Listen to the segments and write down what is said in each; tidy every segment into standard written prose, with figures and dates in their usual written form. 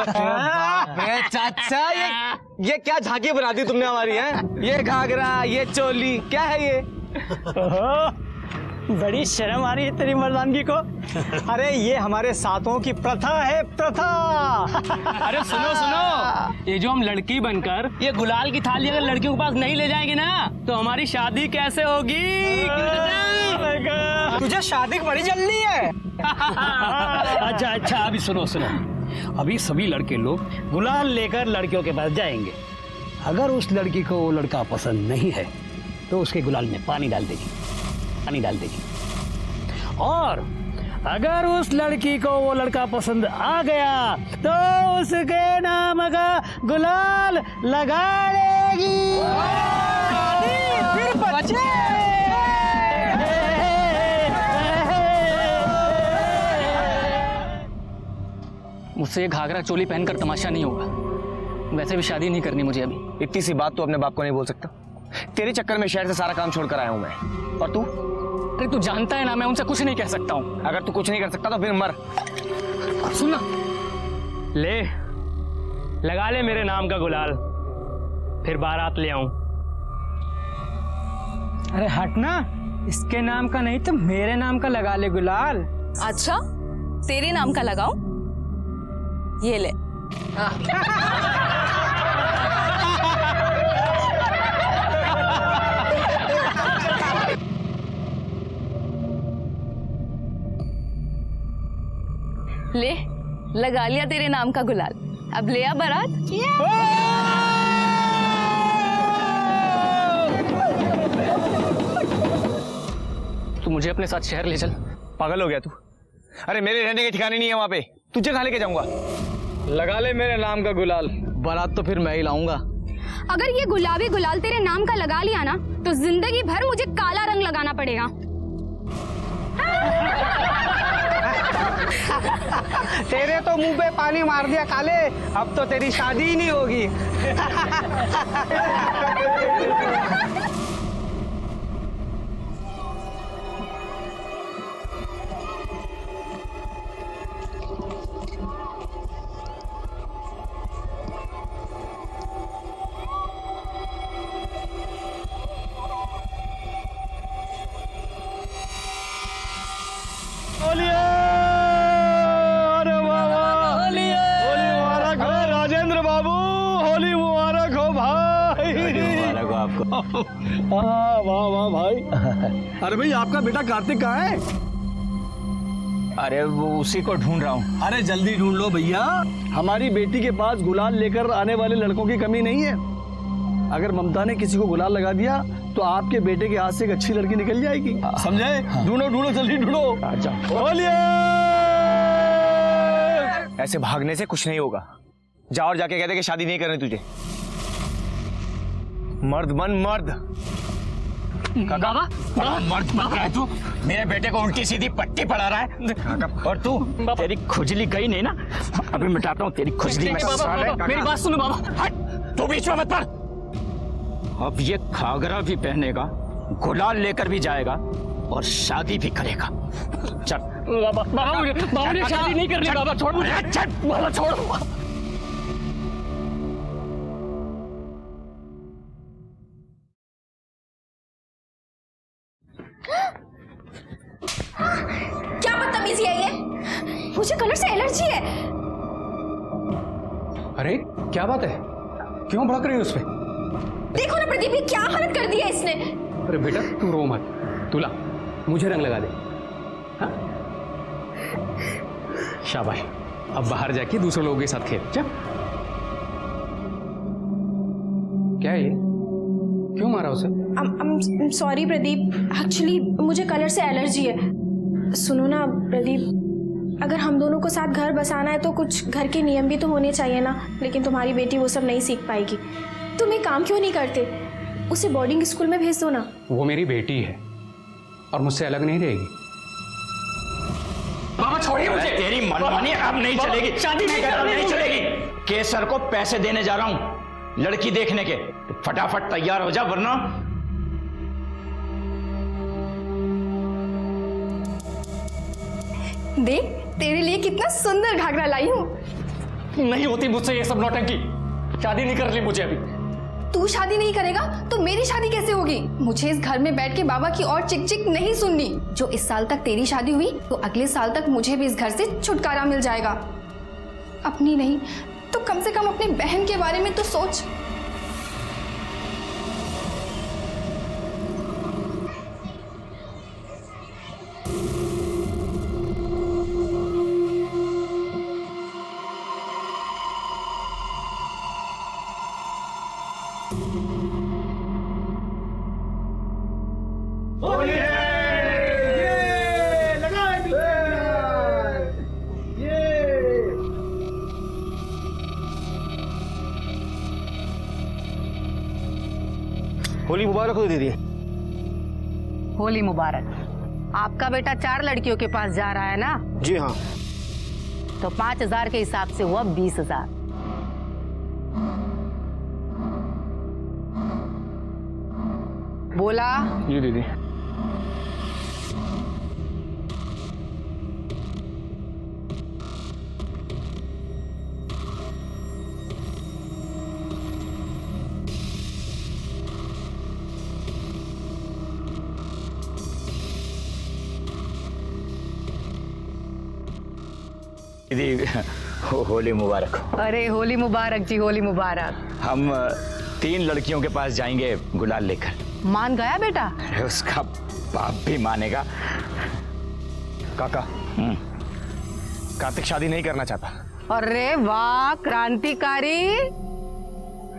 चाचा ये क्या झांकी बना दी तुमने हमारी है? ये घाघरा, ये चोली, क्या है ये? बड़ी शर्म आ रही है तेरी मर्दानगी को। अरे ये हमारे सातों की प्रथा है, प्रथा। अरे सुनो सुनो, ये जो हम लड़की बनकर ये गुलाल की थाली अगर लड़कियों के पास नहीं ले जाएंगे ना तो हमारी शादी कैसे होगी? तुझे शादी की बड़ी जल्दी है। अच्छा अच्छा, अभी सुनो सुनो, अभी सभी लड़के लोग गुलाल लेकर लड़कियों के पास जाएंगे। अगर उस लड़की को वो लड़का पसंद नहीं है तो उसके गुलाल में पानी डाल देगी, पानी डाल देगी। और अगर उस लड़की को वो लड़का पसंद आ गया तो उसके नाम का गुलाल लगा लेगी। फिर बचे। मुझसे ये घाघरा चोली पहनकर तमाशा नहीं होगा। वैसे भी शादी नहीं करनी मुझे अभी। इतनी सी बात तो अपने बाप को नहीं बोल सकता? तेरे चक्कर में शहर से सारा काम छोड़कर आया हूं मैं। और तू? अरे तू जानता है ना मैं उनसे कुछ नहीं कह सकता हूँ। अगर तू कुछ नहीं कर सकता तो फिर मर। सुनना, ले लगा ले मेरे नाम का गुलाल, फिर बारात ले आऊं। अरे हटना, इसके नाम का नहीं तो मेरे नाम का लगा ले गुलाल। अच्छा, तेरे नाम का लगाऊं? ये ले। ले लगा लिया तेरे नाम का गुलाल, अब ले आ बारात। तू मुझे अपने साथ शहर ले चल। पागल हो गया तू? अरे मेरे रहने के ठिकाने नहीं है वहां पे, तुझे कहाँ लेके जाऊंगा? लगा ले मेरे नाम का गुलाल, बारात तो फिर मैं ही लाऊंगा। अगर ये गुलाबी गुलाल तेरे नाम का लगा लिया ना तो जिंदगी भर मुझे काला रंग लगाना पड़ेगा। तेरे तो मुंह पे पानी मार दिया काले, अब तो तेरी शादी ही नहीं होगी। अरे वाह वाह, होली मुबारक हो राजेंद्र बाबू, होली मुबारक हो भाई। मुबारक हो आपको। वाह वाह भाई। अरे भाई आपका बेटा कार्तिक कहाँ है? अरे वो उसी को ढूंढ रहा हूँ। अरे जल्दी ढूंढ लो भैया, हमारी बेटी के पास गुलाल लेकर आने वाले लड़कों की कमी नहीं है। अगर ममता ने किसी को गुलाल लगा दिया तो आपके बेटे के हाथ से एक अच्छी लड़की निकल जाएगी, समझे? ढूंढो ढूंढो जल्दी ढूंढो। बोलिए। ऐसे भागने से कुछ नहीं होगा, जा और जाके कहते कि शादी नहीं करनी तुझे। मर्द बन मर्द। बाबा मर्द बन रहा है तू, मेरे बेटे को उल्टी सीधी पट्टी पढ़ा रहा है। और तू, तेरी खुजली गई नहीं ना, अभी मिटाता हूँ तेरी खुजली। मेरी बात सुनो बाबा। हट, तू बीच में मत पड़। अब ये घाघरा भी पहनेगा, गुलाल लेकर भी जाएगा और शादी भी करेगा। चल बाबा मुझे शादी नहीं करनी। बाबा छोड़ मुझे, बाबा छोड़ो। क्या बदतमीजी है ये? मुझे कलर से एलर्जी है। अरे क्या बात है, क्यों भड़क रही है उस पे? देखो ना प्रदीप, ये क्या हालत कर दी है इसने। अरे बेटा तू रो मत, तू ला मुझे रंग लगा दे। हाँ? शाबाश, अब बाहर जाके दूसरे लोगों के साथ खेल। जा। क्या है ये, क्यों मारा उसे? सॉरी प्रदीप, एक्चुअली मुझे कलर से एलर्जी है। सुनो ना प्रदीप, अगर हम दोनों को साथ घर बसाना है तो कुछ घर के नियम भी तो होने चाहिए ना। लेकिन तुम्हारी बेटी वो सब नहीं सीख पाएगी। तुम एक काम क्यों नहीं करते, उसे बोर्डिंग स्कूल में भेज दो ना। वो मेरी बेटी है और मुझसे अलग नहीं रहेगी। बाबा छोड़िए मुझे। तेरी मनमानी अब नहीं चलेगी, शादी नहीं चलेगी। केसर को पैसे देने जा रहा हूँ लड़की देखने के, तो फटाफट तैयार हो जा वरना। देख तेरे लिए कितना सुंदर घाघरा लाई हूँ। नहीं होती मुझसे ये सब नौटंकी। शादी नहीं करनी मुझे अभी। तू शादी नहीं करेगा तो मेरी शादी कैसे होगी? मुझे इस घर में बैठ के बाबा की और चिक चिक नहीं सुननी। जो इस साल तक तेरी शादी हुई तो अगले साल तक मुझे भी इस घर से छुटकारा मिल जाएगा। अपनी नहीं तो कम से कम अपनी बहन के बारे में तो सोच। होली मुबारक हो दीदी। होली मुबारक। आपका बेटा 4 लड़कियों के पास जा रहा है ना? जी हाँ। तो 5,000 के हिसाब से हुआ 20,000। बोला? जी दीदी। दीदी होली मुबारक हो। अरे होली मुबारक जी, होली मुबारक। हम 3 लड़कियों के पास जाएंगे गुलाल लेकर। मान गया बेटा? उसका बाप भी मानेगा। काका, कार्तिक शादी नहीं करना चाहता। अरे वाह, क्रांतिकारी।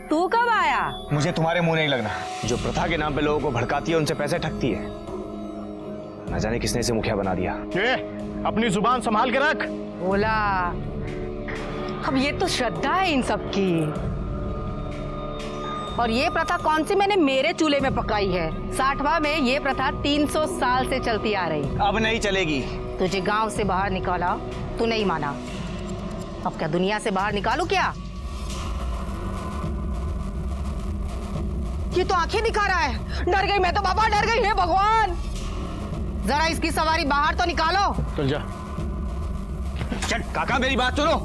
तू कब आया? मुझे तुम्हारे मुंह नहीं लगना। जो प्रथा के नाम पे लोगों को भड़काती है, उनसे पैसे ठगती है। न जाने किसने इसे मुखिया बना दिया। अपनी जुबान संभाल के रख। बोला। अब ये तो श्रद्धा है इन सब की। और ये प्रथा कौन सी मैंने मेरे चूल्हे में पकाई है? 60वां में ये प्रथा 300 साल से चलती आ रही। अब नहीं चलेगी। तुझे गांव से बाहर निकाला, तू नहीं माना। अब क्या दुनिया से बाहर निकालू क्या? ये तो आंखें दिखा रहा है। डर गई मैं तो बाबा, डर गई। हे भगवान, जरा इसकी सवारी बाहर तो निकालो। चल जा। चल काका, मेरी बात सुनो।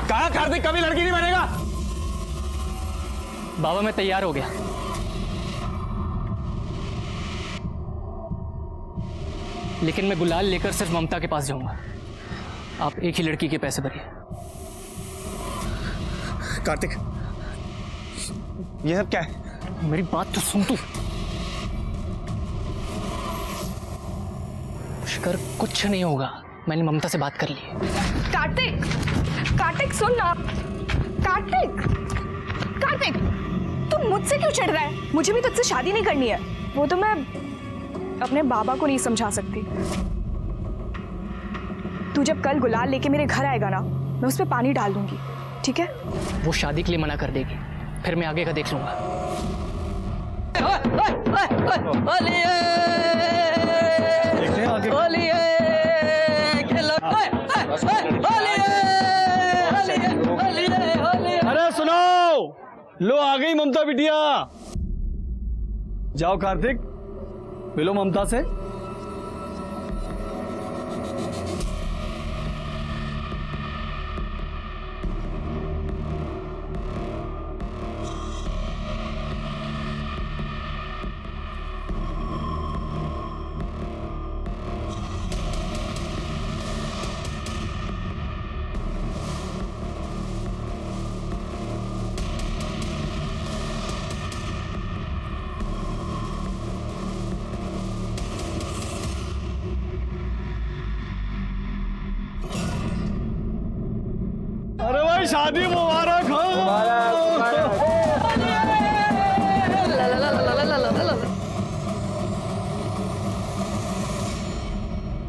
कहा कार्तिक कभी लड़की नहीं बनेगा। बाबा मैं तैयार हो गया। लेकिन मैं गुलाल लेकर सिर्फ ममता के पास जाऊंगा। आप एक ही लड़की के पैसे भरिए। कार्तिक, यह सब क्या है? मेरी बात तो सुन तू। पुष्कर, कुछ नहीं होगा। मैंने ममता से बात कर ली है। कार्तिक, कार्तिक सुन ना। कार्तिक, कार्तिक, तू मुझसे क्यों चिढ़ रहा है? मुझे भी तुझसे शादी नहीं करनी है। वो तो मैं अपने बाबा को नहीं समझा सकती। तू जब कल गुलाल लेके मेरे घर आएगा ना, मैं उस पर पानी डाल दूंगी, ठीक है? वो शादी के लिए मना कर देगी, फिर मैं आगे का देख लूंगा। अरे सुनो, लो आ गई ममता बिटिया। जाओ कार्तिक, मिलो ममता से। अरे भाई शादी मुबारक हो।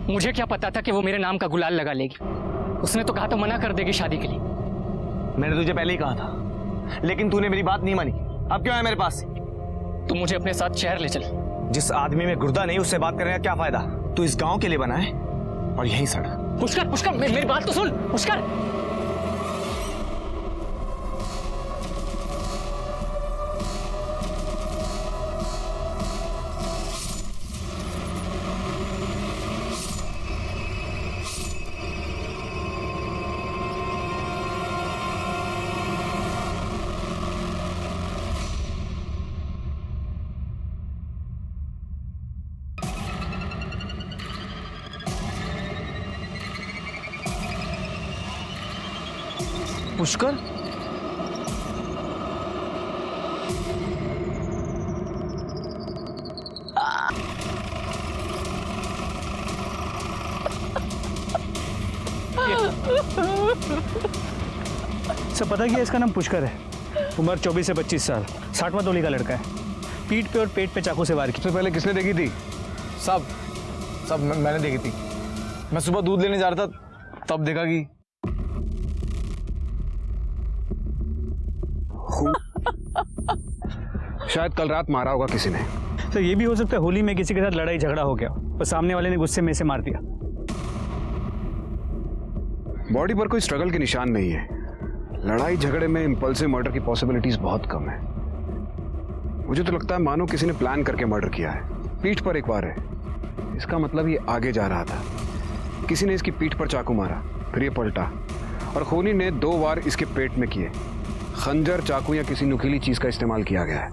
मुझे क्या पता था कि वो मेरे नाम का गुलाल लगा लेगी। उसने तो कहा तो मना कर देगी शादी के लिए। मैंने तुझे पहले ही कहा था, लेकिन तूने मेरी बात नहीं मानी। अब क्यों है मेरे पास? तू मुझे अपने साथ शहर ले चल। जिस आदमी में गुर्दा नहीं, उससे बात करने का क्या फायदा? तू इस गांव के लिए बना है और यहीं सड़। पुष्कर, पुष्कर, मेरी बात तो सुन। पुष्कर, पुष्कर? सब पता किया, इसका नाम पुष्कर है। उम्र 24 से 25 साल, 60वां तोली का लड़का है। पीठ पे और पेट पे चाकू से वार की। सबसे पहले किसने देखी थी? सब मैंने देखी थी। मैं सुबह दूध लेने जा रहा था, तब देखा कि शायद कल रात मारा होगा किसी ने। तो ये भी हो सकता है होली में किसी के साथ लड़ाई झगड़ा हो गया और सामने वाले ने गुस्से में से मार दिया। बॉडी पर कोई स्ट्रगल के निशान नहीं है। लड़ाई झगड़े में इंपल्सिव मर्डर की पॉसिबिलिटीज बहुत कम है। मुझे तो लगता है मानो किसी ने प्लान करके मर्डर किया है। पीठ पर एक बार है, इसका मतलब ये आगे जा रहा था। किसी ने इसकी पीठ पर चाकू मारा, फिर ये पलटा और खूनी ने 2 वार इसके पेट में किए। खंजर, चाकू या किसी नुकीली चीज का इस्तेमाल किया गया है।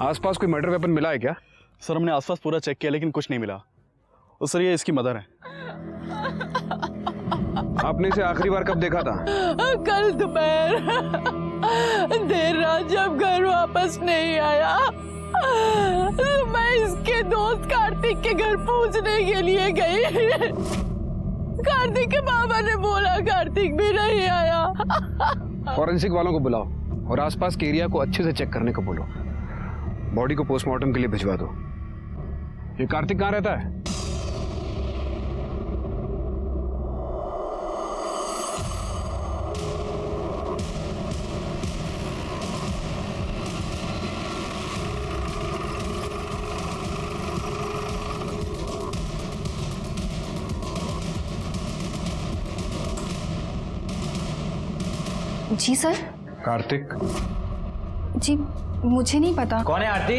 आसपास कोई मर्डर वेपन मिला है क्या? सर हमने आसपास पूरा चेक किया लेकिन कुछ नहीं मिला। और सर ये इसकी मदर है। आपने इसे आखिरी बार कब देखा था? कल दोपहर देर रात जब घर वापस नहीं आया तो मैं इसके दोस्त कार्तिक के घर पूछने के लिए गई। कार्तिक के बाबा ने बोला कार्तिक भी नहीं आया। फॉरेंसिक वालों को बुलाओ और आसपास के एरिया को अच्छे से चेक करने को बोलो। बॉडी को पोस्टमार्टम के लिए भिजवा दो। ये कार्तिक कहाँ रहता है? जी सर। कार्तिक? जी मुझे नहीं पता। कौन है आरती?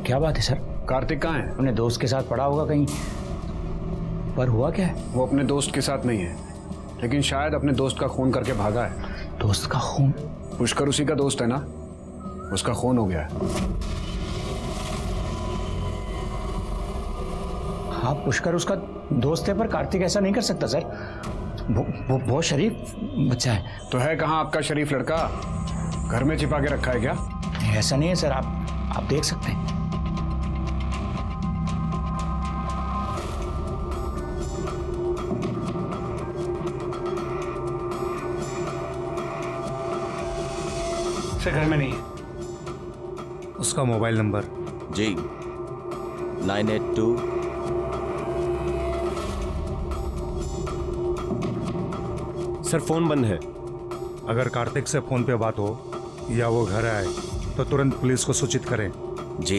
क्या बात है सर? कार्तिक कहाँ है? अपने दोस्त के साथ पड़ा होगा कहीं। पर हुआ क्या है? वो अपने दोस्त के साथ नहीं है, लेकिन शायद अपने दोस्त का खून करके भागा है। दोस्त का खून? पुष्कर उसी का दोस्त है ना, उसका खून हो गया है। हाँ पुष्कर उसका दोस्त है, पर कार्तिक ऐसा नहीं कर सकता सर। वो बहुत शरीफ बच्चा है। तो है कहाँ आपका शरीफ लड़का? घर में छिपा के रखा है क्या? ऐसा नहीं है सर, आप देख सकते हैं। सर घर में नहीं है। उसका मोबाइल नंबर? जी 982। सर फोन बंद है। अगर कार्तिक से फोन पे बात हो या वो घर आए तो तुरंत पुलिस को सूचित करें। जी।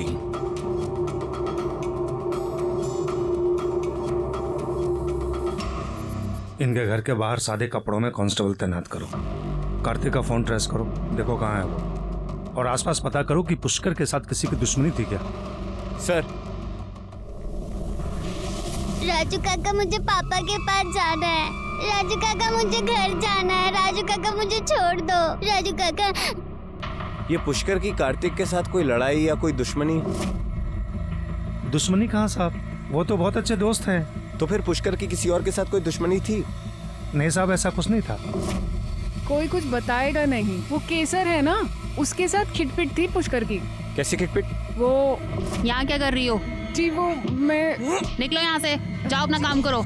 इनके घर के बाहर सादे कपड़ों में कांस्टेबल तैनात करो। कार्तिक का फोन ट्रेस करो, देखो कहाँ है वो। और आसपास पता करो कि पुष्कर के साथ किसी की दुश्मनी थी क्या। सर। राजू काका मुझे पापा के पास जाना है। राजू काका मुझे घर जाना है। राजू काका मुझे छोड़ दो। राजू काका। ये पुष्कर की कार्तिक के साथ कोई लड़ाई या कोई दुश्मनी? दुश्मनी कहाँ साहब, वो तो बहुत अच्छे दोस्त हैं। तो फिर पुष्कर की किसी और के साथ कोई दुश्मनी थी? नहीं साहब, ऐसा कुछ नहीं था। कोई कुछ बताएगा नहीं। वो केसर है ना, उसके साथ खिटपिट थी पुष्कर की। कैसी खिटपिट? वो यहाँ क्या कर रही हो? जी वो मैं। निकलो यहाँ से, जाओ अपना काम करो।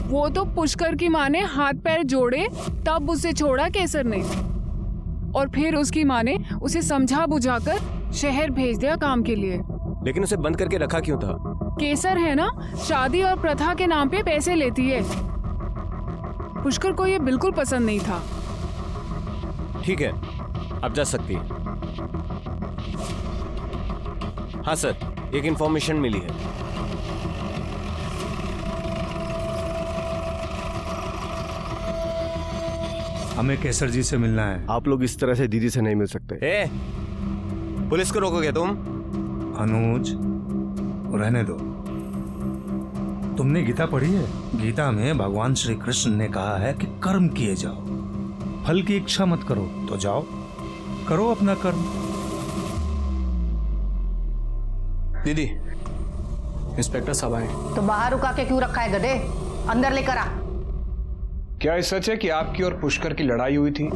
वो तो पुष्कर की माँ ने हाथ पैर जोड़े तब उसे छोड़ा केसर ने, और फिर उसकी माँ ने उसे समझा बुझाकर शहर भेज दिया काम के लिए। लेकिन उसे बंद करके रखा क्यों था? केसर है ना, शादी और प्रथा के नाम पे पैसे लेती है। पुष्कर को ये बिल्कुल पसंद नहीं था। ठीक है, अब जा सकती है। हाँ सर, एक इंफॉर्मेशन मिली है। हमें केसर जी से मिलना है। आप लोग इस तरह से दीदी से नहीं मिल सकते। पुलिस को रोकोगे तुम? अनुज रहने दो। तुमने गीता पढ़ी है? गीता में भगवान श्री कृष्ण ने कहा है कि कर्म किए जाओ, फल की इच्छा मत करो। तो जाओ करो अपना कर्म। दीदी इंस्पेक्टर साहब आए। तो बाहर रुका के क्यों रखा है गधे? अंदर लेकर आ। क्या ये सच है कि आपकी और पुष्कर की लड़ाई हुई थी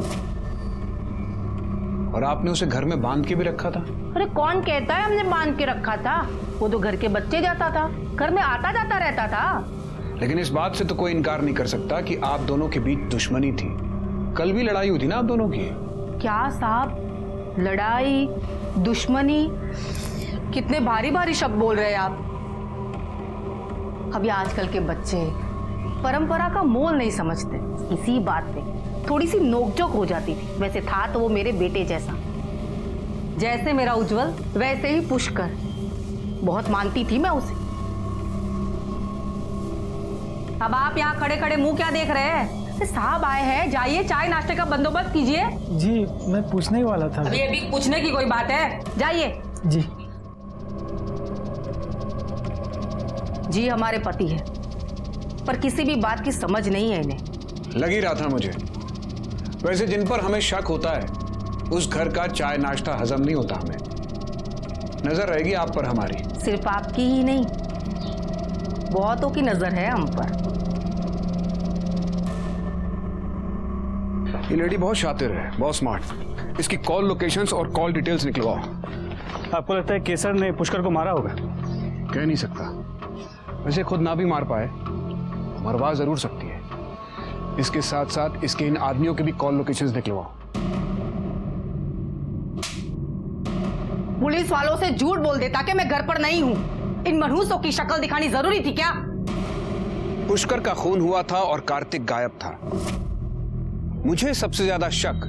और आपने उसे घर में बांध के भी रखा था? अरे कौन कहता है हमने बांध के रखा था? वो तो घर के बच्चे जाता था, घर में आता जाता रहता था। लेकिन इस बात से तो कोई इनकार नहीं कर सकता कि आप दोनों के बीच दुश्मनी थी। कल भी लड़ाई हुई थी ना आप दोनों की? क्या साहब, लड़ाई, दुश्मनी, कितने भारी भारी शब्द बोल रहे हैं आप। अभी आजकल के बच्चे परंपरा का मोल नहीं समझते। इसी बात पे थोड़ी सी नोकझोंक हो जाती थी। वैसे था तो वो मेरे बेटे जैसा, जैसे मेरा उज्जवल वैसे ही पुष्कर। बहुत मानती थी मैं उसे। अब आप यहाँ खड़े खड़े मुंह क्या देख रहे हैं? साहब आए हैं, जाइए चाय नाश्ते का बंदोबस्त कीजिए। जी मैं पूछने ही वाला था। अभी अभी पूछने की कोई बात है? जाइए। जी जी हमारे पति है, पर किसी भी बात की समझ नहीं है इन्हें। लग ही रहा था मुझे। वैसे जिन पर हमें शक होता है उस घर का चाय नाश्ता हजम नहीं होता हमें। नजर रहेगी आप पर हमारी। सिर्फ आपकी ही नहीं, बहुतों की नजर है हम पर। ये लेडी बहुत शातिर है, बहुत स्मार्ट। इसकी कॉल लोकेशंस और कॉल डिटेल्स निकलवाओ। आपको लगता है केसर ने पुष्कर को मारा होगा? कह नहीं सकता। वैसे खुद ना भी मार पाए, मरवा जरूर सकती है। इसके साथ साथ इसके इन आदमियों के भी कॉल लोकेशंस निकलवाओ। पुलिस वालों से झूठ बोल देता कि मैं घर पर नहीं हूँ। इन मनहूसों की शक्ल दिखानी जरूरी थी क्या? पुष्कर का खून हुआ था और कार्तिक गायब था। मुझे सबसे ज्यादा शक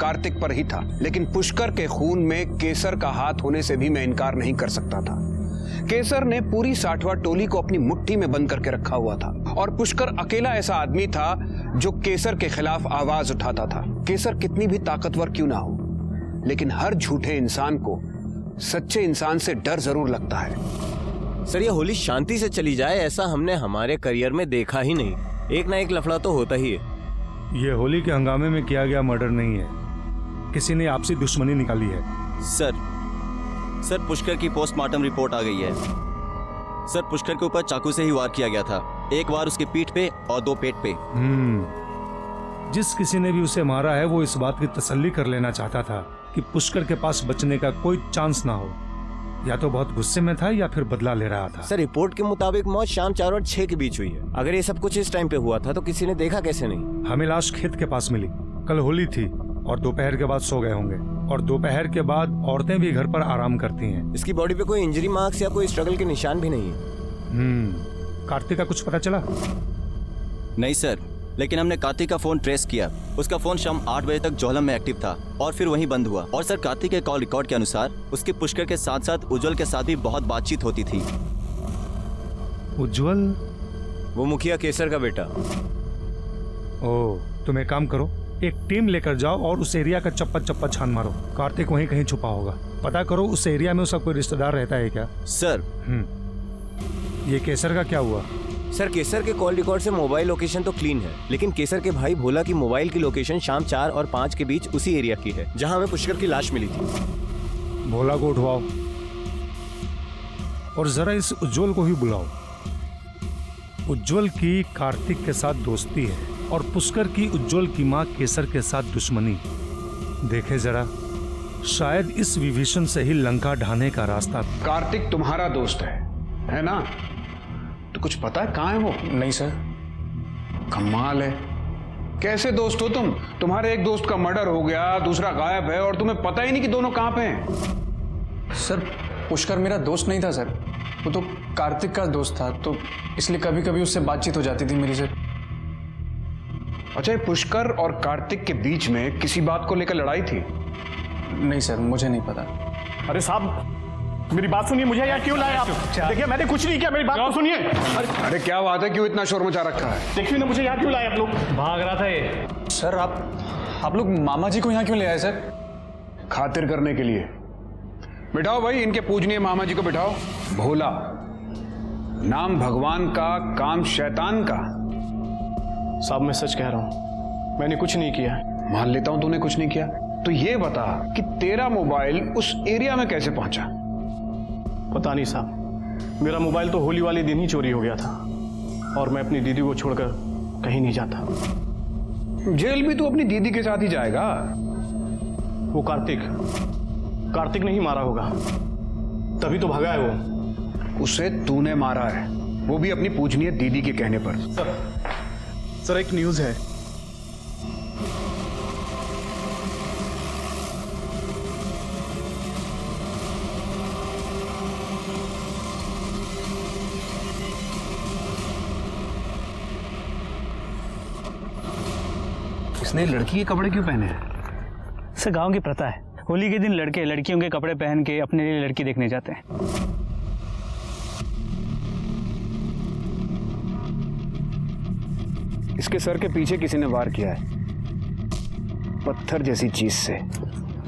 कार्तिक पर ही था, लेकिन पुष्कर के खून में केसर का हाथ होने से भी मैं इनकार नहीं कर सकता था। केसर ने पूरी 60वां टोली को अपनी मुट्ठी में बंद करके रखा हुआ था और पुष्कर अकेला ऐसा आदमी था जो केसर के खिलाफ आवाज उठाता था। केसर कितनी भी ताकतवर क्यों ना हो, लेकिन हर झूठे इंसान को सच्चे इंसान से डर जरूर लगता है। सर, ये होली शांति से चली जाए ऐसा हमने हमारे करियर में देखा ही नहीं। एक ना एक लफड़ा तो होता ही है। ये होली के हंगामे में किया गया मर्डर नहीं है, किसी ने आपसी दुश्मनी निकाली है। सर पुष्कर की पोस्टमार्टम रिपोर्ट आ गई है। सर, पुष्कर के ऊपर चाकू से ही वार किया गया था। एक वार उसके पीठ पे और 2 पेट पे। जिस किसी ने भी उसे मारा है वो इस बात की तसल्ली कर लेना चाहता था कि पुष्कर के पास बचने का कोई चांस ना हो। या तो बहुत गुस्से में था या फिर बदला ले रहा था। सर, रिपोर्ट के मुताबिक मौत शाम 4 और 6 के बीच हुई है। अगर ये सब कुछ इस टाइम पे हुआ था तो किसी ने देखा कैसे नहीं? हमें लाश खेत के पास मिली। कल होली थी और दोपहर के बाद सो गए होंगे, और दोपहर के बाद औरतें भी घर पर आराम करती हैं। इसकी बॉडी पे कोई इंजरी मार्क्स या कोई स्ट्रगल के निशान भी नहीं है। कार्तिक का कुछ पता चला? नहीं सर, लेकिन हमने कार्तिक का फोन ट्रेस किया। उसका फोन शाम 8 बजे तक जोहलम में एक्टिव था और फिर वहीं बंद हुआ। और सर, कार्तिक के कॉल रिकॉर्ड के अनुसार उसके पुष्कर के साथ साथ उज्जवल के साथ भी बहुत बातचीत होती थी। उज्जवल? वो मुखिया केसर का बेटा। ओह, तुम एक काम करो, एक टीम लेकर जाओ और उस एरिया का चप्पा छान मारो। कार्तिक वहीं कहीं छुपा होगा। पता करो उस एरिया में उसका कोई रिश्तेदार रहता है क्या? सर। ये केसर का क्या हुआ? सर, केसर के कॉल रिकॉर्ड से मोबाइल लोकेशन तो क्लीन है, लेकिन केसर के भाई भोला की मोबाइल की लोकेशन शाम 4 और 5 के बीच उसी एरिया की है जहां हमें पुष्कर की लाश मिली थी। भोला को उठवाओ और जरा इस उज्जवल को ही बुलाओ। उज्जवल की कार्तिक के साथ दोस्ती है और पुष्कर की उज्जवल की मां केसर के साथ दुश्मनी। देखे जरा, शायद इस विभीषण से ही लंका ढाने का रास्ता। कार्तिक तुम्हारा दोस्त है ना? तो कुछ पता है कहाँ है वो? नहीं सर। कमाल है, कैसे दोस्त हो तुम? तुम्हारे एक दोस्त का मर्डर हो गया, दूसरा गायब है और तुम्हें पता ही नहीं कि दोनों कहाँ पे हैं। सर, पुष्कर मेरा दोस्त नहीं था सर, वो तो कार्तिक का दोस्त था, तो इसलिए कभी कभी उससे बातचीत हो जाती थी मेरी सर। अच्छा, पुष्कर और कार्तिक के बीच में किसी बात को लेकर लड़ाई थी? नहीं सर, मुझे नहीं पता। अरे साहब, मेरी बात सुनिए, मुझे यहाँ क्यों लाए आप? देखिए, मैंने कुछ नहीं किया, मेरी बात तो सुनिए। अरे क्या बात है, क्यों इतना शोर मचा रखा है? देखिए ना, मुझे यहाँ क्यों लाए आप लोग? भाग रहा था ये। सर, आप लोग मामा जी को यहाँ क्यों ले आए सर? खातिर करने के लिए। बिठाओ भाई, इनके पूजनीय मामा जी को बिठाओ। भोला नाम भगवान का, काम शैतान का। साहब, मैं सच कह रहा हूँ, मैंने कुछ नहीं किया। मान लेता हूं तूने कुछ नहीं किया, तो ये बता कि तेरा मोबाइल उस एरिया में कैसे पहुंचा? पता नहीं साहब, मेरा मोबाइल तो होली वाले दिन ही चोरी हो गया था और मैं अपनी दीदी को छोड़कर कहीं नहीं जाता। जेल भी तू अपनी दीदी के साथ ही जाएगा। वो कार्तिक ने ही मारा होगा, तभी तो भागा है वो। उसे तूने मारा है, वो भी अपनी पूजनीय दीदी के कहने पर। सर एक न्यूज़ है। इसने लड़की के कपड़े क्यों पहने हैं? सर गांव की प्रथा है, होली के दिन लड़के लड़कियों के कपड़े पहन के अपने लिए लड़की देखने जाते हैं। इसके सर के पीछे किसी ने वार किया है, पत्थर जैसी चीज से।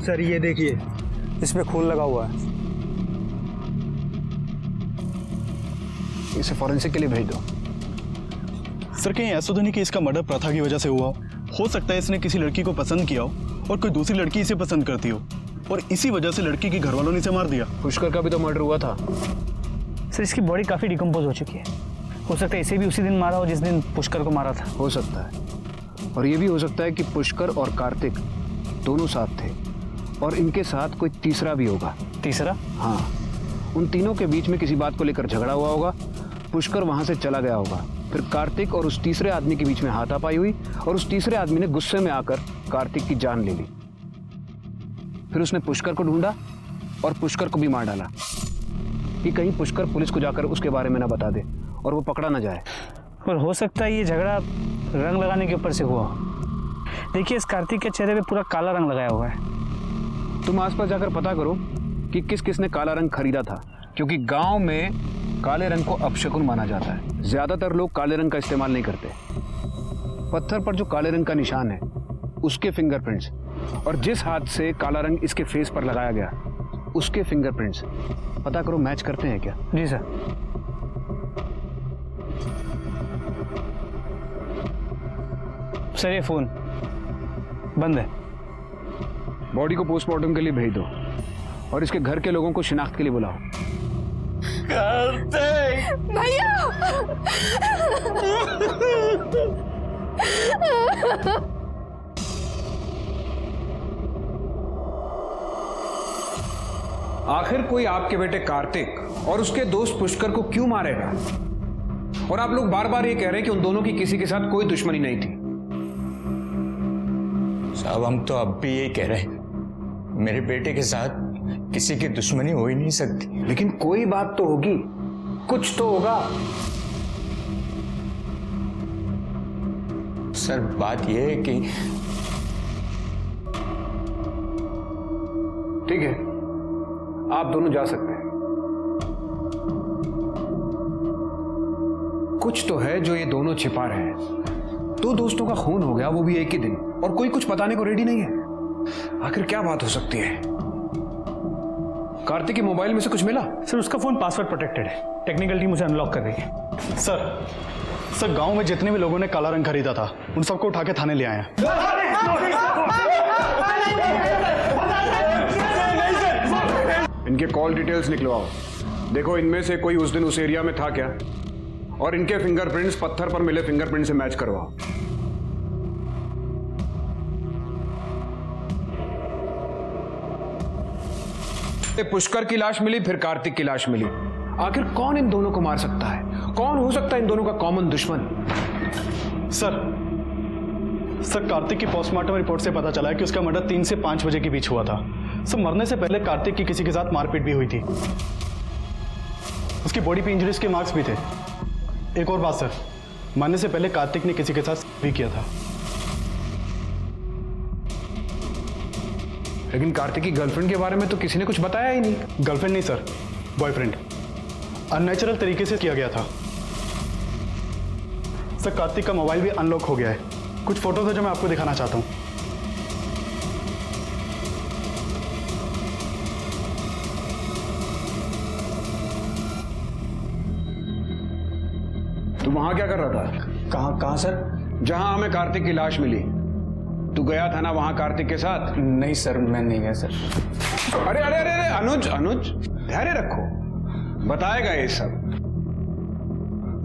सर ये देखिए, इसमें खून लगा हुआ है। इसे फॉरेंसिक के लिए भेज दो। सर कहीं ऐसा तो नहीं कि इसका मर्डर प्रथा की वजह से हुआ हो सकता है इसने किसी लड़की को पसंद किया हो और कोई दूसरी लड़की इसे पसंद करती हो और इसी वजह से लड़की के घर वालों ने इसे मार दिया। पुष्कर का भी तो मर्डर हुआ था। सर इसकी बॉडी काफी डिकम्पोज हो चुकी है, हो सकता है इसे भी उसी दिन मारा हो जिस दिन पुष्कर को मारा था। हो सकता है, और ये भी हो सकता है कि पुष्कर और कार्तिक दोनों साथ थे और इनके साथ कोई तीसरा भी होगा। तीसरा? हाँ, उन तीनों के बीच में किसी बात को लेकर झगड़ा हुआ होगा, पुष्कर वहां से चला गया होगा, फिर कार्तिक और उस तीसरे आदमी के बीच में हाथापाई हुई और उस तीसरे आदमी ने गुस्से में आकर कार्तिक की जान ले ली। फिर उसने पुष्कर को ढूंढा और पुष्कर को भी मार डाला कि कहीं पुष्कर पुलिस को जाकर उसके बारे में ना बता दे और वो पकड़ा ना जाए। और हो सकता है ये झगड़ा रंग लगाने के ऊपर से हुआ। देखिए इस कार्तिक के चेहरे पे पूरा काला रंग लगाया हुआ है। तुम आसपास जाकर पता करो कि किस किसने काला रंग खरीदा था, क्योंकि गांव में काले रंग को अपशकुन माना जाता है। ज्यादातर लोग काले रंग का इस्तेमाल नहीं करते। पत्थर पर जो काले रंग का निशान है उसके फिंगरप्रिंट्स और जिस हाथ से काला रंग इसके फेस पर लगाया गया उसके फिंगरप्रिंट्स पता करो मैच करते हैं क्या? जी सर। सर ये फोन बंद है। बॉडी को पोस्टमार्टम के लिए भेज दो और इसके घर के लोगों को शिनाख्त के लिए बुलाओ। भैया आखिर कोई आपके बेटे कार्तिक और उसके दोस्त पुष्कर को क्यों मारेगा? और आप लोग बार बार ये कह रहे हैं कि उन दोनों की किसी के साथ कोई दुश्मनी नहीं थी। साहब हम तो अब भी यही कह रहे हैं, मेरे बेटे के साथ किसी की दुश्मनी हो ही नहीं सकती। लेकिन कोई बात तो होगी, कुछ तो होगा। सर बात यह है कि ठीक है, आप दोनों जा सकते हैं। कुछ तो है जो ये दोनों छिपा रहे हैं। दो दोस्तों का खून हो गया, वो भी एक ही दिन, और कोई कुछ बताने को रेडी नहीं है। आखिर क्या बात हो सकती है? कार्तिक के मोबाइल में से कुछ मिला? सर उसका फोन पासवर्ड प्रोटेक्टेड है, टेक्निकल टीम उसे अनलॉक कर रही है। सर गांव में जितने भी लोगों ने काला रंग खरीदा था उन सबको उठा के थाने ले आए हैं। इनके कॉल डिटेल्स निकलवाओ, देखो इनमें से कोई उस दिन उस एरिया में था क्या, और इनके फिंगरप्रिंट्स पत्थर पर मिले फिंगरप्रिंट से मैच करवाओ। पुष्कर की लाश मिली, फिर कार्तिक की लाश मिली। आखिर कौन इन दोनों को मार सकता है? कौन हो सकता है इन दोनों का कॉमन दुश्मन? सर कार्तिक की पोस्टमार्टम रिपोर्ट से पता चला है कि उसका मर्डर 3 से 5 बजे के बीच हुआ था। सर मरने से पहले कार्तिक की किसी के साथ मारपीट भी हुई थी, उसकी बॉडी पे इंजरीज के मार्क्स भी थे। एक और बात सर, मरने से पहले कार्तिक ने किसी के साथ भी किया था। लेकिन कार्तिक की गर्लफ्रेंड के बारे में तो किसी ने कुछ बताया ही नहीं। गर्लफ्रेंड नहीं सर, बॉयफ्रेंड। अननेचुरल तरीके से किया गया था। सर कार्तिक का मोबाइल भी अनलॉक हो गया है। कुछ फोटोज है जो मैं आपको दिखाना चाहता हूँ। तू वहां क्या कर रहा था? कहाँ सर? जहां हमें कार्तिक की लाश मिली, तू गया था ना वहां कार्तिक के साथ? नहीं सर, मैं नहीं गया सर। अरे अरे अरे अरे अनुज, धैर्य रखो। बताएगा ये सब,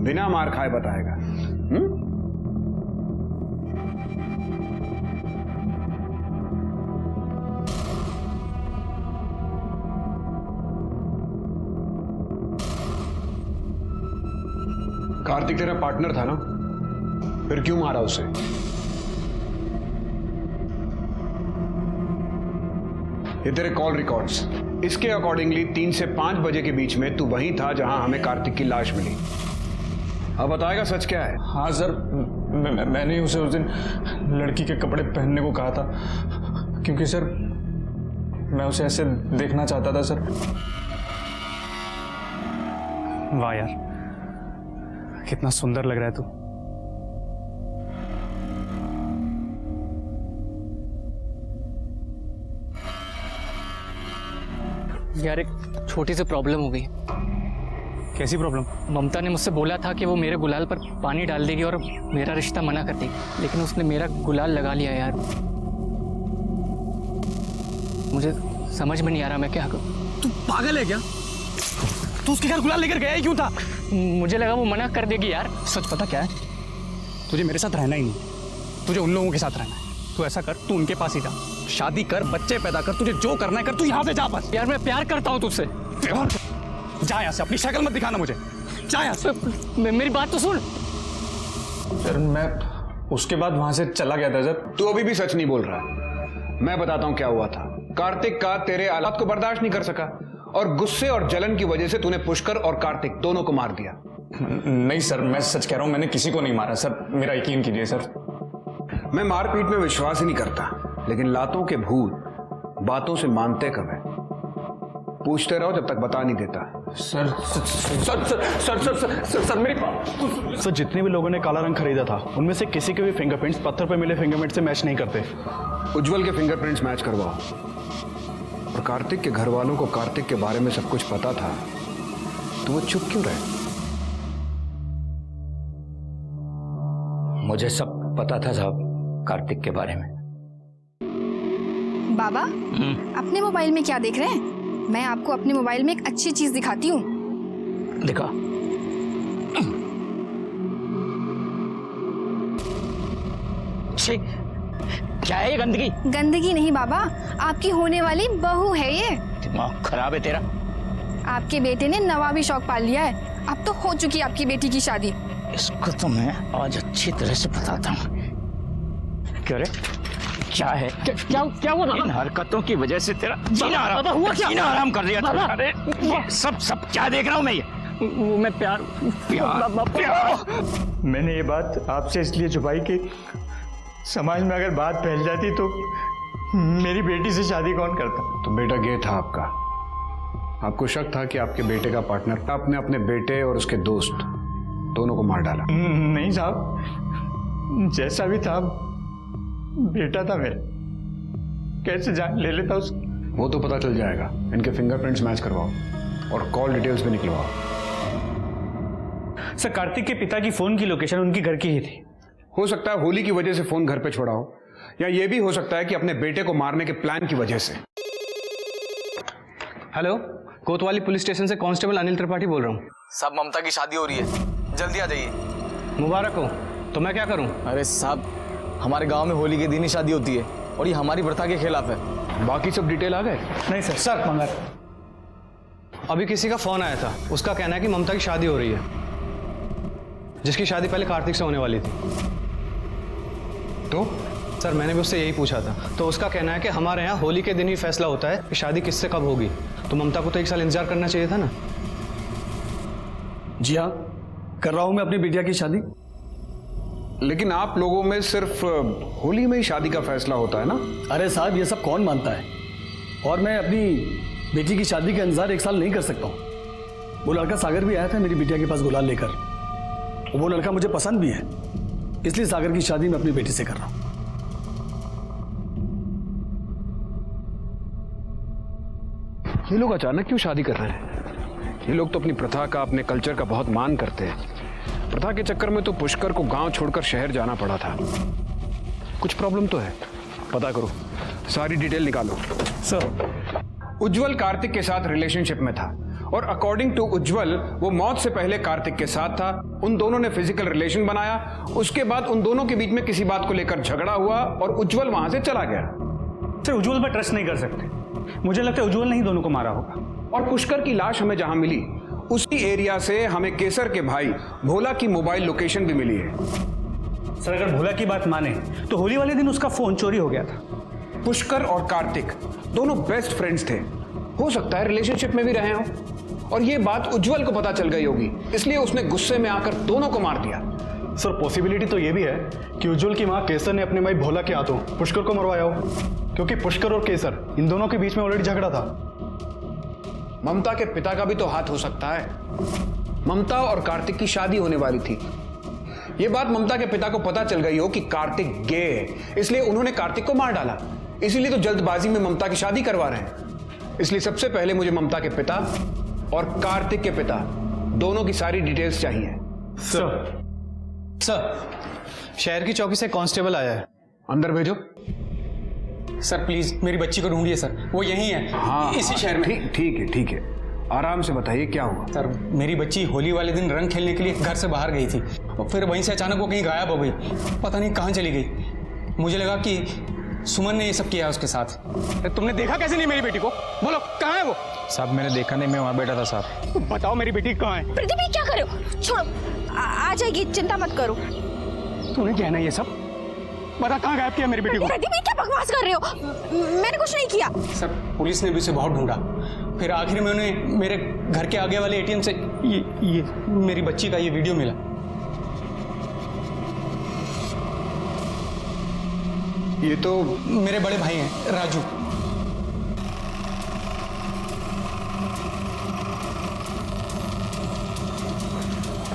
बिना मार खाए बताएगा। कार्तिक तेरा पार्टनर था ना, फिर क्यों मारा उसे? ये तेरे कॉल रिकॉर्ड्स, इसके अकॉर्डिंगली 3 से 5 बजे के बीच में तू वहीं था जहां हमें कार्तिक की लाश मिली। अब बताएगा सच क्या है? हाँ सर, मैंने उसे उस दिन लड़की के कपड़े पहनने को कहा था, क्योंकि सर मैं उसे ऐसे देखना चाहता था सर। वाह यार, कितना सुंदर लग रहा है तू। यार एक छोटी सी प्रॉब्लम हो गई। कैसी प्रॉब्लम? ममता ने मुझसे बोला था कि वो मेरे गुलाल पर पानी डाल देगी और मेरा रिश्ता मना कर देगी, लेकिन उसने मेरा गुलाल लगा लिया यार। मुझे समझ में नहीं आ रहा मैं क्या करूं। तू पागल है क्या? तू उसके घर गुलाल लेकर गया ही क्यों था? मुझे लगा वो मना कर देगी यार। सच पता क्या है? तुझे मेरे साथ रहना ही नहीं, तुझे उन लोगों के साथ रहना है। तू ऐसा कर, तू उनके पास ही जा, शादी कर, बच्चे पैदा कर, तुझे जो करना है कर, तू यहाँ से जा बस। यार मैं प्यार करता हूँ तुझसे। जा यहाँ से, अपनी शक्ल मत दिखाना मुझे, जा यहाँ से। मेरी बात तो सुन। सर मैं उसके बाद वहां से चला गया था सर। तू अभी भी सच नहीं बोल रहा। मैं बताता हूं क्या हुआ था। कार्तिक का तेरे हालात को बर्दाश्त नहीं कर सका और गुस्से और जलन की वजह से तूने पुष्कर और कार्तिक दोनों को मार दिया। नहीं सर, मैं सच कह रहा हूं, मैंने किसी को नहीं मारा सर, मेरा यकीन कीजिए सर। मैं मारपीट में विश्वास ही नहीं करता, लेकिन लातों के भूत बातों से मानते कब है? पूछते रहो जब तक बता नहीं देता। Sir sir sir sir sir sir sir मेरी सर, जितने भी लोगों ने काला रंग खरीदा था उनमें से किसी के भी फिंगरप्रिंट्स पत्थर पर मिले फिंगरप्रिंट से मैच नहीं करते। उज्जवल के फिंगरप्रिंट्स मैच करवाओ। और कार्तिक के घर वालों को कार्तिक के बारे में सब कुछ पता था, तो वो चुप क्यों रहे? मुझे सब पता था साहब कार्तिक के बारे में। बाबा, अपने मोबाइल में क्या देख रहे हैं? मैं आपको अपने मोबाइल में एक अच्छी चीज दिखाती हूँ। दिखा। क्या है ये गंदगी? गंदगी नहीं बाबा, आपकी होने वाली बहू है ये। दिमाग खराब है तेरा। आपके बेटे ने नवाबी शौक पाल लिया है। अब तो हो चुकी आपकी बेटी की शादी। इसको तो मैं आज अच्छी तरह से बताता हूँ। क्या रे? क्या है? क्या हुआ? इन हरकतों की वजह से तेरा जीना आराम कर दिया। अरे सब क्या देख रहा हूँ मैं? ये मैं प्यार मैंने ये बात आपसे इसलिए छुपाई कि समाज में अगर बात फैल जाती तो मेरी बेटी से शादी कौन करता? तो बेटा गे था आपका। आपको शक था कि आपके बेटे का पार्टनर, आपने अपने बेटे और उसके दोस्त दोनों को मार डाला। नहीं साहब, जैसा भी था बेटा था मेरा, कैसे जान ले लेता उसकी? वो तो पता चल जाएगा। इनके फिंगरप्रिंट्स मैच करवाओ और कॉल डिटेल्स भी निकलवाओ। सर, कार्तिक के पिता की फोन की लोकेशन उनके घर की ही थी। हो सकता है होली की वजह से फोन घर पे छोड़ा हो, या ये भी हो सकता है कि अपने बेटे को मारने के प्लान की वजह से। हेलो, कोतवाली पुलिस स्टेशन से कांस्टेबल अनिल त्रिपाठी बोल रहा हूँ। साहब ममता की शादी हो रही है, जल्दी आ जाइए। मुबारक हो। तो मैं क्या करूँ? अरे साहब, हमारे गांव में होली के दिन ही शादी होती है और ये हमारी प्रथा के खिलाफ है। बाकी सब डिटेल आ गए? नहीं सर। सर मंगा, अभी किसी का फोन आया था, उसका कहना है कि ममता की शादी हो रही है, जिसकी शादी पहले कार्तिक से होने वाली थी। तो सर मैंने भी उससे यही पूछा था, तो उसका कहना है कि हमारे यहाँ होली के दिन ही फैसला होता है कि शादी किससे कब होगी। तो ममता को तो 1 साल इंतजार करना चाहिए था ना। जी हाँ, कर रहा हूं मैं अपनी बिटिया की शादी। लेकिन आप लोगों में सिर्फ होली में ही शादी का फैसला होता है ना? अरे साहब, ये सब कौन मानता है? और मैं अपनी बेटी की शादी के इंतजार 1 साल नहीं कर सकता हूँ। वो लड़का सागर भी आया था मेरी बिटिया के पास गुलाल लेकर, वो लड़का मुझे पसंद भी है, इसलिए सागर की शादी मैं अपनी बेटी से कर रहा हूँ। ये लोग अचानक क्यों शादी कर रहे हैं? ये लोग तो अपनी प्रथा का, अपने कल्चर का बहुत मान करते हैं। प्रथा के चक्कर में तो पुष्कर को गांव छोड़कर शहर जाना पड़ा था। कुछ प्रॉब्लम तो है, पता करो, सारी डिटेल निकालो। सर, उज्जवल कार्तिक के साथ रिलेशनशिप में था और अकॉर्डिंग टू उज्जवल वो मौत से पहले कार्तिक के साथ था। उन दोनों ने फिजिकल रिलेशन बनाया, उसके बाद उन दोनों के बीच में किसी बात को लेकर झगड़ा हुआ और उज्जवल वहां से चला गया। सर उज्जवल पर ट्रस्ट नहीं कर सकते, मुझे लगता है उज्जवल ने ही दोनों को मारा होगा। और पुष्कर की लाश हमें जहां मिली उसी एरिया से हमें केसर के भाई भोला की मोबाइल लोकेशन भी मिली है। सर अगर भोला की बात माने तो होली वाले दिन उसका फोन चोरी हो गया था। पुष्कर और कार्तिक दोनों बेस्ट फ्रेंड्स थे, हो सकता है रिलेशनशिप में भी रहे हों और ये बात उज्जवल को पता चल गई होगी, इसलिए उसने गुस्से में आकर दोनों को मार दिया। सर पॉसिबिलिटी तो ये भी है कि उज्जवल की मां केसर ने अपने भाई भोला के हाथों पुष्कर को मरवाया हो, क्योंकि पुष्कर और केसर इन दोनों के बीच में ऑलरेडी झगड़ा था। ममता के पिता का भी तो हाथ हो सकता है। ममता और कार्तिक की शादी होने वाली थी, ये बात ममता के पिता को पता चल गई हो कि कार्तिक गे है, इसलिए उन्होंने कार्तिक को मार डाला। इसीलिए तो जल्दबाजी में ममता की शादी करवा रहे हैं। इसलिए सबसे पहले मुझे ममता के पिता और कार्तिक के पिता दोनों की सारी डिटेल्स चाहिए। सर शहर की चौकी से कांस्टेबल आया है, अंदर भेजो। सर प्लीज मेरी बच्ची को ढूंढिए सर, वो यहीं है। हाँ इसी शहर में। ठीक है, आराम से बताइए क्या हुआ। सर मेरी बच्ची होली वाले दिन रंग खेलने के लिए घर से बाहर गई थी और फिर वहीं से अचानक वो कहीं गायब हो गई, पता नहीं कहाँ चली गई। मुझे लगा कि सुमन ने ये सब किया उसके साथ। तुमने देखा कैसे नहीं मेरी बेटी को? बोलो कहाँ है वो? साहब मैंने देखा नहीं, मैं वहाँ बैठा था साहब। बताओ मेरी बेटी कहाँ है? प्रदीप ये क्या कर रहे हो? छोड़ो, आ जाएगी, चिंता मत करो। तूने क्या है ना ये सब? बता कहाँ गायब किया मेरी बेटी को? प्रदीप ये क्या बकवास कर रहे हो? मैंने कुछ नहीं किया। सर पुलिस ने भी उसे बहुत ढूंढा, फिर आखिर में उन्हें मेरे घर के आगे वाले एटीएम से ये मेरी बच्ची का ये वीडियो मिला। ये तो मेरे बड़े भाई हैं राजू।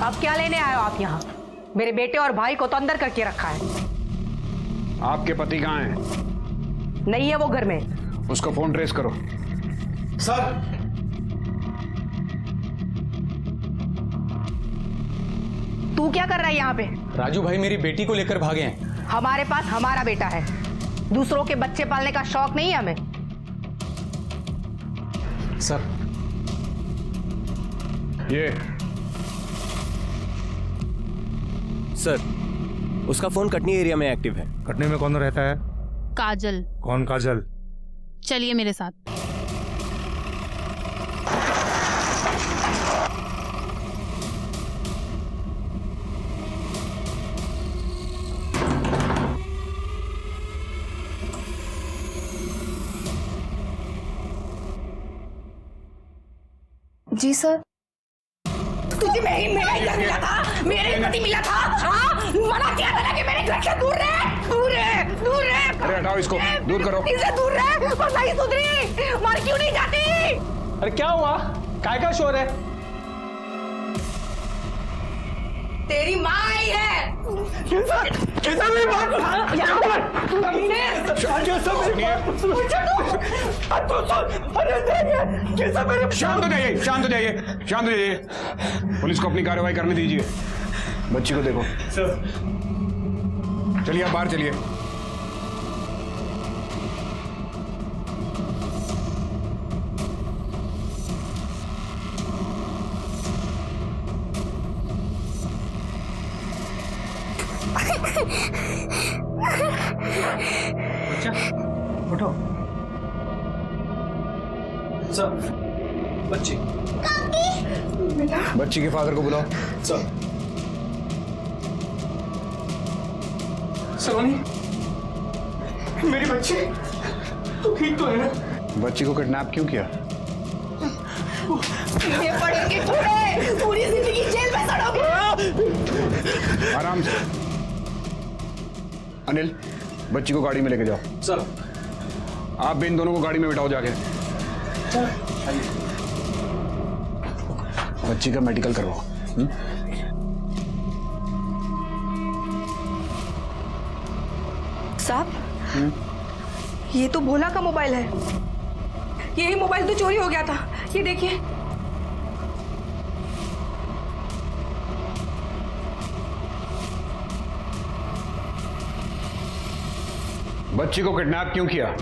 अब क्या लेने आए हो आप यहाँ? मेरे बेटे और भाई को तो अंदर करके रखा है। आपके पति कहाँ हैं? नहीं है वो घर में। उसका फोन ट्रेस करो। सर तू क्या कर रहा है यहाँ पे? राजू भाई मेरी बेटी को लेकर भागे हैं। हमारे पास हमारा बेटा है, दूसरों के बच्चे पालने का शौक नहीं है हमें। सर ये सर उसका फोन कटनी एरिया में एक्टिव है। कटनी में कौन रहता है? काजल। कौन काजल? चलिए मेरे साथ। जी सर। तुझे मेरा घर मिला था, मेरे पति मिला था। हाँ मना किया था कि मेरे घर से दूर रहे, दूर रहे, दूर रहे। अरे हटाओ इसको, दूर करो। इससे दूर रहे, पर नहीं सुधरी, मर क्यों नहीं जाती? अरे क्या हुआ? काय का शोर है? तेरी माँ आई है। शांत हो जाइए, शांत हो जाइए, शांत हो जाइए। पुलिस को अपनी कार्रवाई करने दीजिए। बच्ची को देखो। चलिए आप बाहर चलिए। बच्चा उठो। सर बच्ची बच्ची के फादर को बुलाओ। सलोनी मेरी बच्ची तो ठीक तो है ना? बच्ची को किडनैप क्यों किया? ये पढ़ेंगे पूरी जिंदगी जेल में सड़ोगे। आराम से। अनिल बच्ची को गाड़ी में लेके जाओ। सर आप भी इन दोनों को गाड़ी में बिठाओ जाके। बच्ची का मेडिकल करवाओ। साहब ये तो भोला का मोबाइल है, यही मोबाइल तो चोरी हो गया था, ये देखिए। बच्ची को किडनैप क्यों किया?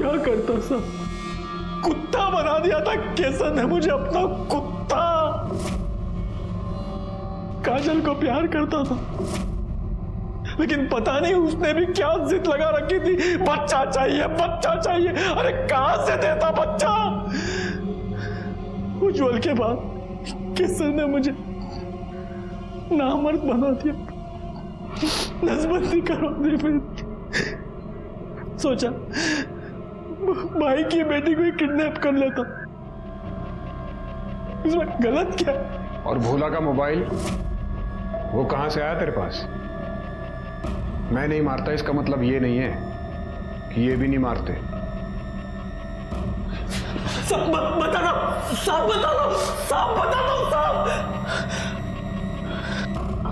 क्या करता सब? कुत्ता बना दिया था केसर ने मुझे, अपना कुत्ता। काजल को प्यार करता था, लेकिन पता नहीं उसने भी क्या जिद लगा रखी थी, बच्चा चाहिए बच्चा चाहिए। अरे कहां से देता बच्चा? उज्जवल के बाद केसर ने मुझे नामर्द बना दिया, नसबंदी करवा दी। फिर सोचा भाई की बेटी को ही किडनैप कर लेता, इसमें गलत क्या? और भोला का मोबाइल वो कहां से आया तेरे पास? मैं नहीं मारता इसका मतलब ये नहीं है कि ये भी नहीं मारते। सब बता दो, सब बता दो, सब बता दो, सब।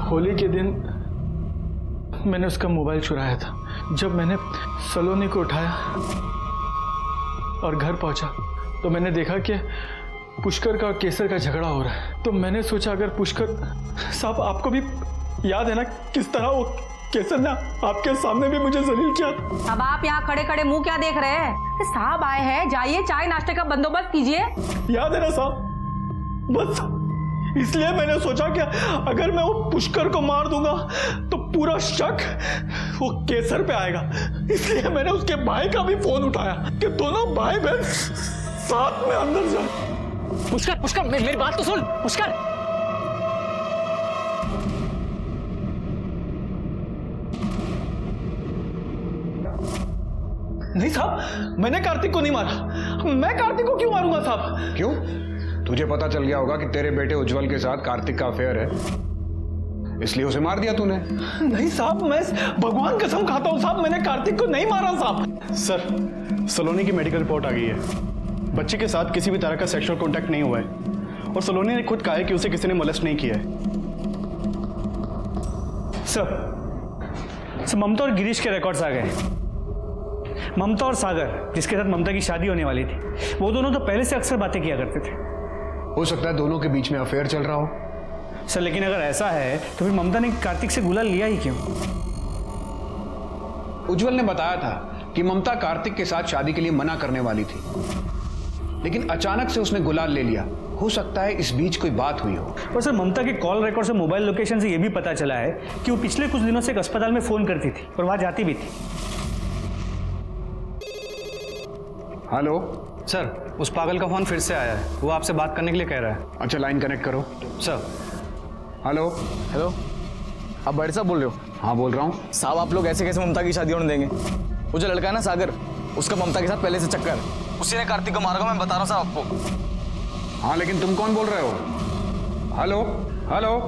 होली के दिन मैंने उसका मोबाइल चुराया था। जब मैंने सलोनी को उठाया और घर पहुंचा तो मैंने देखा कि पुष्कर का और केसर का झगड़ा हो रहा है। तो मैंने सोचा अगर पुष्कर साहब, आपको भी याद है ना किस तरह वो केसर ने आपके सामने भी मुझे जलील किया। अब आप यहाँ खड़े खड़े मुंह क्या देख रहे हैं? साहब आए हैं, जाइए चाय नाश्ते का बंदोबस्त कीजिए। याद है ना साहब? बस इसलिए मैंने सोचा कि अगर मैं वो पुष्कर को मार दूंगा तो पूरा शक वो केसर पे आएगा। इसलिए मैंने उसके भाई का भी फोन उठाया कि दोनों भाई बहन साथ में अंदर जाए। पुष्कर पुष्कर मेरी बात तो सुन। पुष्कर नहीं साहब, मैंने कार्तिक को नहीं मारा। मैं कार्तिक को क्यों मारूंगा साहब? क्यों? तुझे पता चल गया होगा कि तेरे बेटे उज्जवल के साथ कार्तिक का अफेयर है, इसलिए उसे मार दिया तूने। नहीं साहब, मैं भगवान कसम खाता हूं साहब, मैंने कार्तिक को नहीं मारा साहब। सर, सलोनी की मेडिकल रिपोर्ट आ गई है। बच्चे के साथ किसी भी तरह का सेक्सुअल कॉन्टैक्ट नहीं हुआ है और सलोनी ने खुद कहा है कि उसे किसी ने मोलेस्ट नहीं किया है। सर, ममता और गिरीश के रिकॉर्ड्स आ गए। ममता और सागर, जिसके साथ ममता की शादी होने वाली थी, वो दोनों तो पहले से अक्सर बातें किया करते थे। हो सकता है दोनों के बीच में अफेयर चल रहा हो। सर, लेकिन अगर ऐसा है तो फिर ममता ने कार्तिक से गुलाल लिया ही क्यों? उज्जवल ने बताया था कि ममता कार्तिक के साथ शादी के लिए मना करने वाली थी, लेकिन अचानक से उसने गुलाल ले लिया। हो सकता है इस बीच कोई बात हुई हो। और सर, ममता के कॉल रिकॉर्ड से मोबाइल लोकेशन से यह भी पता चला है कि वो पिछले कुछ दिनों से एक अस्पताल में फोन करती थी और वहां जाती भी थी। हेलो सर, उस पागल का फोन फिर से आया है, वो आपसे बात करने के लिए कह रहा है। अच्छा, लाइन कनेक्ट करो सर। हेलो हेलो, आप बड़े साहब बोल रहे हो? हाँ बोल रहा हूँ। साहब, आप लोग ऐसे कैसे ममता की शादी होने देंगे? वो जो लड़का है ना सागर, उसका ममता के साथ पहले से चक्कर, उसी ने कार्तिक को मारा। मैं बता रहा हूँ साहब आपको। हाँ, लेकिन तुम कौन बोल रहे हो? हेलो हेलो,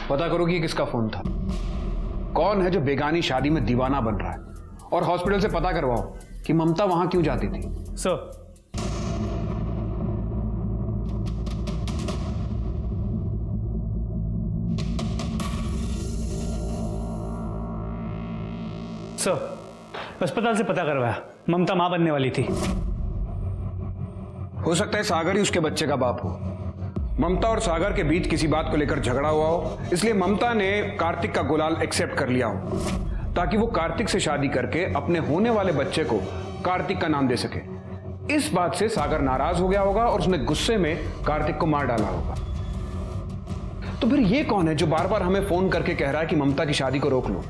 पता करो कि किसका फोन था। कौन है जो बेगानी शादी में दीवाना बन रहा है, और हॉस्पिटल से पता करवाओ कि ममता वहां क्यों जाती थी। सर, अस्पताल से पता करवाया, ममता मां बनने वाली थी। हो सकता है सागर ही उसके बच्चे का बाप हो। ममता और सागर के बीच किसी बात को लेकर झगड़ा हुआ हो, इसलिए ममता ने कार्तिक का गुलाल एक्सेप्ट कर लिया हो, ताकि वो कार्तिक से शादी करके अपने होने वाले बच्चे को कार्तिक का नाम दे सके। इस बात से सागर नाराज हो गया होगा और उसने गुस्से में कार्तिक को मार डाला होगा। तो फिर ये कौन है जो बार बार हमें फोन करके कह रहा है कि ममता की शादी को रोक लो?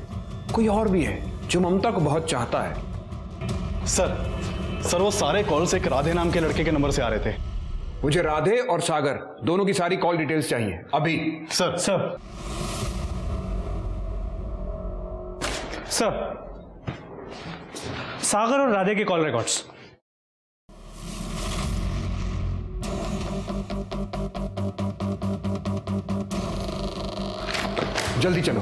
कोई और भी है जो ममता को बहुत चाहता है। सर, वो सारे कॉल्स एक राधे नाम के लड़के के नंबर से आ रहे थे। मुझे राधे और सागर दोनों की सारी कॉल डिटेल्स चाहिए अभी। सर सागर और राधे के कॉल रिकॉर्ड्स। जल्दी चलो।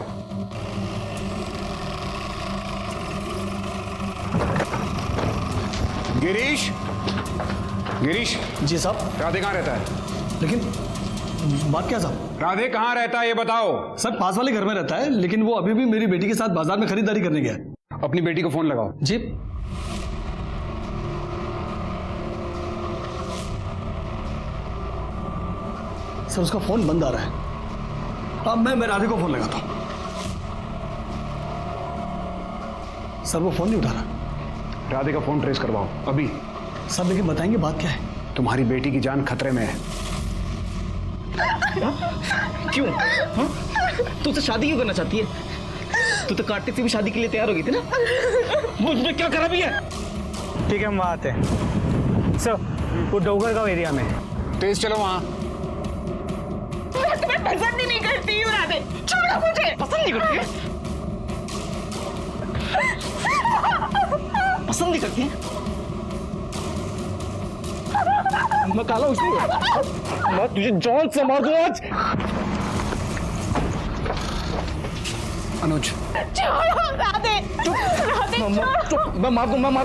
गिरीश, गिरीश। जी साहब। राधे कहाँ रहता है? लेकिन बात क्या साहब? राधे कहाँ रहता है ये बताओ। सर, पास वाले घर में रहता है, लेकिन वो अभी भी मेरी बेटी के साथ बाजार में खरीदारी करने गया है। अपनी बेटी को फोन लगाओ। जी। सर, उसका फोन बंद आ रहा है। अब मैं राधे को फोन लगाता हूं। सर, वो फोन नहीं उठा रहा। राधे का फोन ट्रेस करवाओ अभी। सब लेकिन बताएंगे बात क्या है? तुम्हारी बेटी की जान खतरे में है। क्यों? तू तो शादी क्यों करना चाहती है? तू तो कार्तिक से भी शादी के लिए तैयार हो गई थी ना? मुझे क्या करा भी है? ठीक है, हम वहाँ आते हैं। सर, वो डोगर गांव एरिया में। तेज चलो वहाँ। मैं तुम्हें पसंद ही नहीं करती हूँ राधे, छोड़ो मुझे। पसंद नहीं करती है? पसंद नहीं करती है? मैं काला उसने मैं तुझे जान से मार दूँ आज। अनुज छोड़ो राधे, चुप राधे, चुप, मैं मार दूंगा, मैं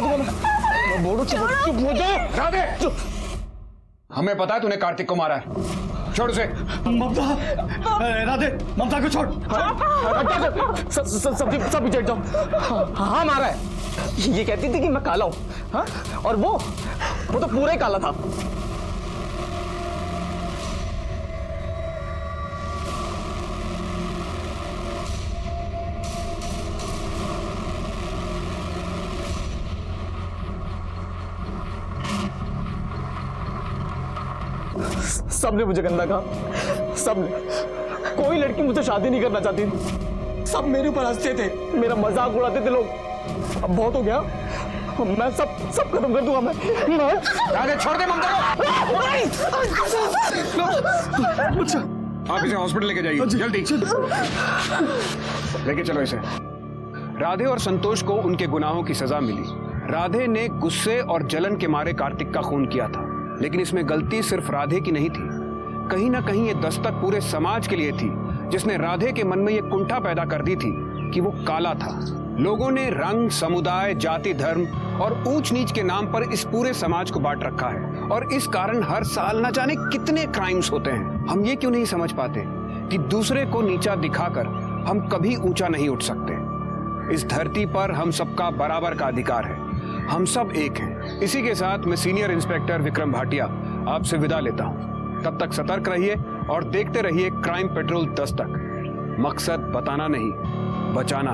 बोलूं चुप हो जाओ। राधे चुप। हमें पता है तूने कार्तिक को मारा है, छोड़ उसे। ममता, राधे, ममता को छोड़। सब पीछे हट जाओ। हाँ मारा है। ये कहती थी कि मैं काला हूँ, हाँ? और वो तो पूरा ही काला था। सबने मुझे गंदा कहा, सबने। कोई लड़की मुझसे शादी नहीं करना चाहती थी। सब मेरे ऊपर हंसते थे, मेरा मजाक उड़ाते थे लोग। अब बहुत हो गया, मैं सब खत्म कर दूंगा। मैं राधे छोड़ दे ममता को। आप इसे हॉस्पिटल लेके जाइए जल्दी। लेके चलो इसे। राधे और संतोष को उनके गुनाहों की सजा मिली। राधे ने गुस्से और जलन के मारे कार्तिक का खून किया था, लेकिन इसमें गलती सिर्फ राधे की नहीं थी। कहीं ना कहीं ये दस्तक पूरे समाज के लिए थी, जिसने राधे के मन में ये कुंठा पैदा कर दी थी कि वो काला था। लोगों ने रंग, समुदाय, जाति, धर्म और ऊंच नीच के नाम पर इस पूरे समाज को बांट रखा है, और इस कारण हर साल न जाने कितने क्राइम्स होते हैं। हम ये क्यों नहीं समझ पाते कि दूसरे को नीचा दिखाकर हम कभी ऊंचा नहीं उठ सकते। इस धरती पर हम सबका बराबर का अधिकार है, हम सब एक हैं। इसी के साथ मैं सीनियर इंस्पेक्टर विक्रम भाटिया आपसे विदा लेता हूं। तब तक सतर्क रहिए और देखते रहिए क्राइम पेट्रोल दस्तक। मकसद बताना नहीं, बचाना है।